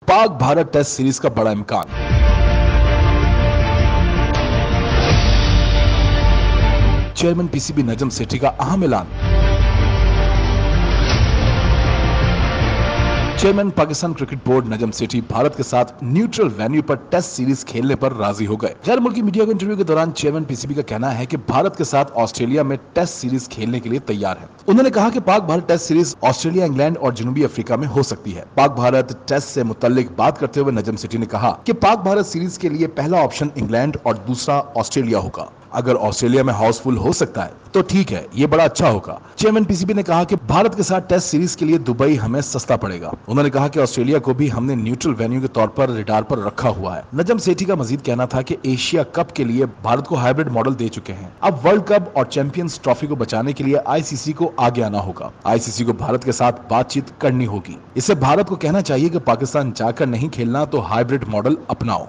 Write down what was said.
पाक Bharat test series का बड़ा इम्कान। चेयरमैन पीसीबी नजम सेठी का अहम ऐलान। Chairman Pakistan cricket board Najam Sethi Bharat के साथ न्यूट्रल वेन्यू पर टेस्ट सीरीज खेलने पर राजी हो गए। गैर मुल्की मीडिया को इंटरव्यू के दौरान चेयरमैन पीसीबी का कहना है कि भारत के साथ ऑस्ट्रेलिया में टेस्ट सीरीज खेलने के लिए तैयार है। उन्होंने कहा कि Pak Bharat test series Australia, England और जनूबी अफ्रीका में हो सकती है। पाक भारत टेस्ट से मुतल्लिक बात करते हुए नजम सेठी ने कहा कि पाक भारत सीरीज के लिए पहला ऑप्शन इंग्लैंड और दूसरा ऑस्ट्रेलिया होगा। अगर ऑस्ट्रेलिया में हाउसफुल हो सकता है तो ठीक है, ये बड़ा अच्छा होगा। चेयरमैन पीसीबी ने कहा कि भारत के साथ टेस्ट सीरीज के लिए दुबई हमें सस्ता पड़ेगा। उन्होंने कहा कि ऑस्ट्रेलिया को भी हमने न्यूट्रल वेन्यू के तौर पर रिडार पर रखा हुआ है। नजम सेठी का मजीद कहना था कि एशिया कप के लिए भारत को हाइब्रिड मॉडल दे चुके हैं। अब वर्ल्ड कप और चैंपियंस ट्रॉफी को बचाने के लिए आईसीसी को आगे आना होगा। आईसीसी को भारत के साथ बातचीत करनी होगी। इससे भारत को कहना चाहिए कि पाकिस्तान जाकर नहीं खेलना तो हाइब्रिड मॉडल अपनाओ।